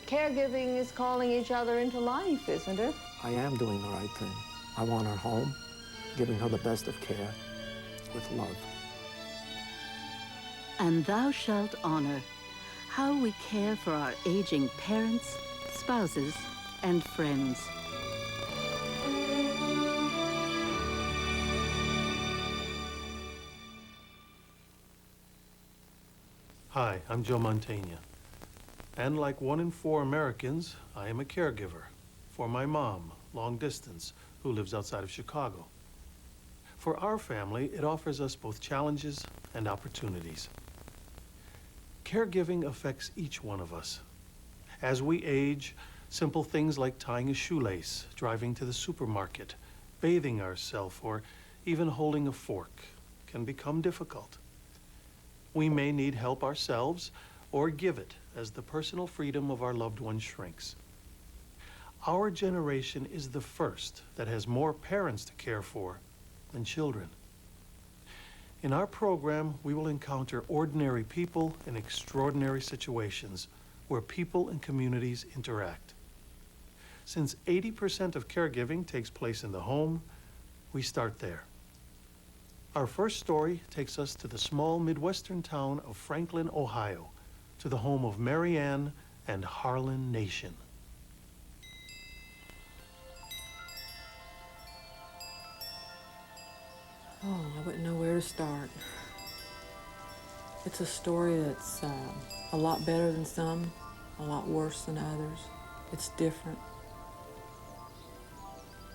Caregiving is calling each other into life, isn't it? I am doing the right thing. I want her home, giving her the best of care with love. And thou shalt honor how we care for our aging parents, spouses, and friends. Hi, I'm Joe Mantegna. And like 1 in 4 Americans, I am a caregiver for my mom, long distance, who lives outside of Chicago. For our family, it offers us both challenges and opportunities. Caregiving affects each one of us. As we age, simple things like tying a shoelace, driving to the supermarket, bathing ourselves, or even holding a fork can become difficult. We may need help ourselves or give it as the personal freedom of our loved one shrinks. Our generation is the first that has more parents to care for than children. In our program, we will encounter ordinary people in extraordinary situations where people and communities interact. Since 80% of caregiving takes place in the home, we start there. Our first story takes us to the small Midwestern town of Franklin, Ohio, to the home of Mary Ann and Harlan Nation. Oh, I wouldn't know where to start. It's a story that's a lot better than some, a lot worse than others. It's different.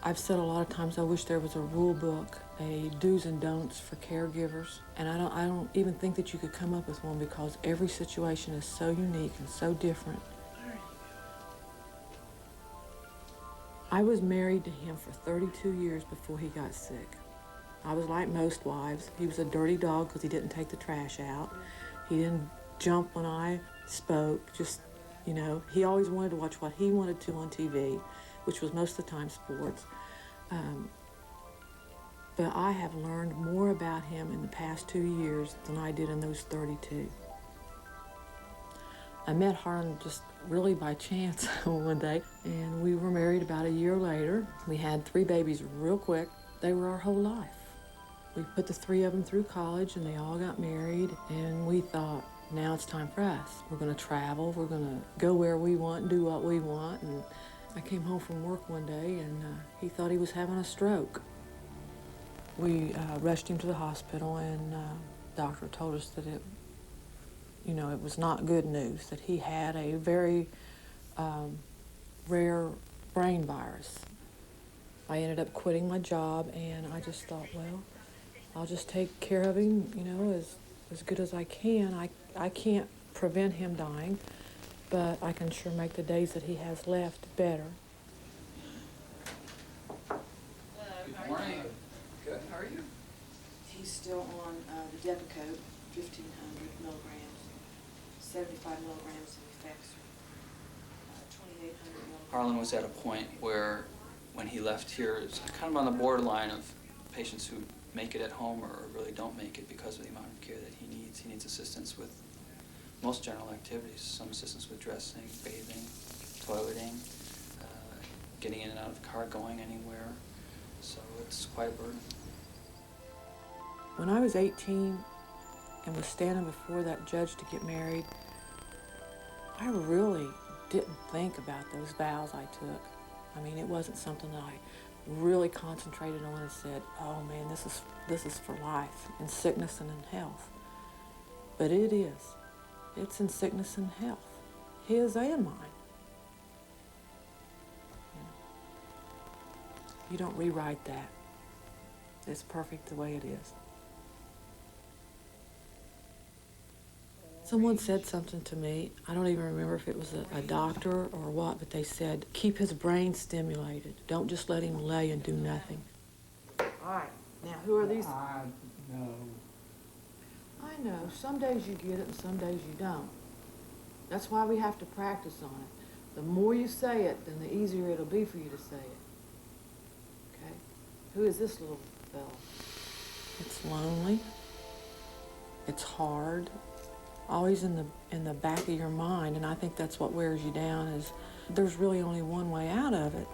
I've said a lot of times I wish there was a rule book, a do's and don'ts for caregivers, and I don't even think that you could come up with one because every situation is so unique and so different. I was married to him for 32 years before he got sick. I was like most wives. He was a dirty dog because he didn't take the trash out. He didn't jump when I spoke, just, you know, he always wanted to watch what he wanted to on TV, which was most of the time sports. But I have learned more about him in the past 2 years than I did in those 32. I met Harlan just really by chance one day, and we were married about a year later. We had 3 babies real quick. They were our whole life. We put the 3 of them through college, and they all got married, and we thought, now it's time for us. We're gonna travel, we're gonna go where we want, do what we want. And I came home from work one day, and he thought he was having a stroke. We rushed him to the hospital, and the doctor told us that it was not good news, that he had a very rare brain virus. I ended up quitting my job, and I just thought, well, I'll just take care of him, as good as I can. I can't prevent him dying, but I can sure make the days that he has left better. Good morning. Good. How are you? He's still on the Depakote, 1,500 milligrams, 75 milligrams of Effexor, 2,800 milligrams. Harlan was at a point where, when he left here, it's kind of on the borderline of patients who make it at home or really don't make it because of the amount of care that he needs. He needs assistance with most general activities, some assistance with dressing, bathing, toileting, getting in and out of the car, going anywhere. So it's quite a burden. When I was 18 and was standing before that judge to get married, I really didn't think about those vows I took. I mean, it wasn't something that I really concentrated on and said, oh man, this is for life, in sickness and in health. But it is. It's in sickness and health, his and mine. You don't rewrite that. It's perfect the way it is. Someone said something to me, I don't even remember if it was a doctor or what, but they said, keep his brain stimulated. Don't just let him lay and do nothing. All right, now who are these? I know. I know, some days you get it and some days you don't. That's why we have to practice on it. The more you say it, then the easier it'll be for you to say it. Okay? Who is this little fella? It's lonely. It's hard. always in the back of your mind, and I think that's what wears you down, is there's really only one way out of it,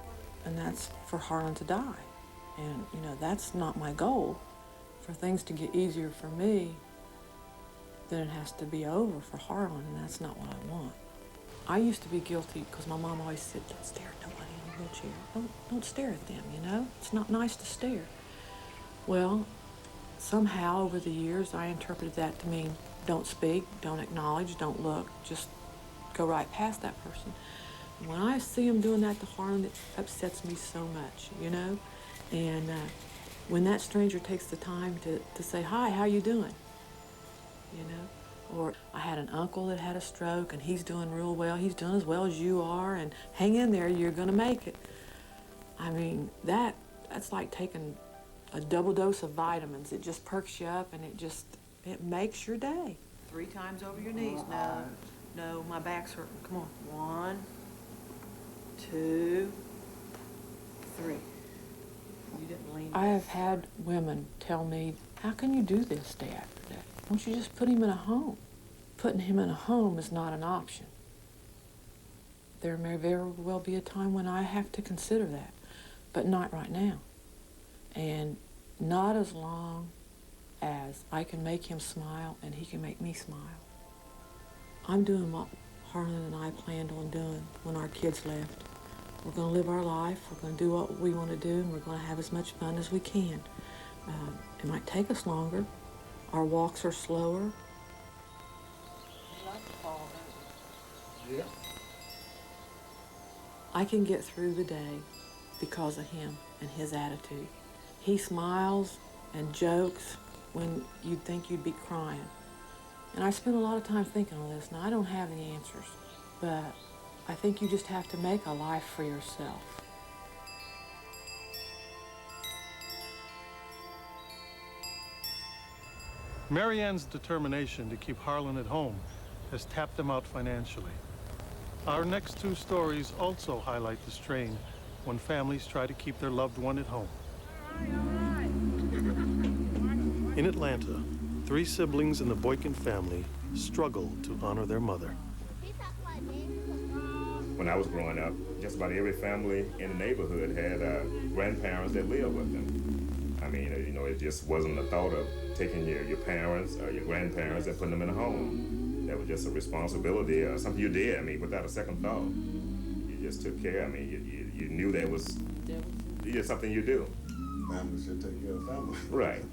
and that's for Harlan to die. And, you know, that's not my goal. For things to get easier for me, then it has to be over for Harlan, and that's not what I want. I used to be guilty because my mom always said, don't stare at nobody in a wheelchair. Don't stare at them, you know? It's not nice to stare. Well, somehow over the years, I interpreted that to mean don't speak, don't acknowledge, don't look, just go right past that person. And when I see them doing that to Harlan, it upsets me so much, you know? And when that stranger takes the time to say, hi, how you doing? You know? Or I had an uncle that had a stroke and he's doing real well. He's doing as well as you are, and hang in there, you're gonna make it. I mean, that's like taking a double dose of vitamins. It just perks you up and it makes your day. 3 times over your knees. No, my back's hurting. Come on. 1, 2, 3. You didn't lean. I have had women tell me, how can you do this day after day? Don't you just put him in a home? Putting him in a home is not an option. There may very well be a time when I have to consider that, but not right now. And not as long as I can make him smile and he can make me smile. I'm doing what Harlan and I planned on doing when our kids left. We're going to live our life, we're going to do what we want to do, and we're going to have as much fun as we can. It might take us longer. Our walks are slower. Yeah. I can get through the day because of him and his attitude. He smiles and jokes when you'd think you'd be crying. And I spend a lot of time thinking on this. Now, I don't have any answers, but I think you just have to make a life for yourself. Mary Ann's determination to keep Harlan at home has tapped them out financially. Our next 2 stories also highlight the strain when families try to keep their loved one at home. In Atlanta, 3 siblings in the Boykin family struggle to honor their mother. When I was growing up, just about every family in the neighborhood had grandparents that lived with them. I mean, you know, it just wasn't a thought of taking your parents or your grandparents and putting them in a home. That was just a responsibility or something you did, I mean, without a second thought. You just took care. I mean, you knew that was just something you do. Family should take care of family. Right.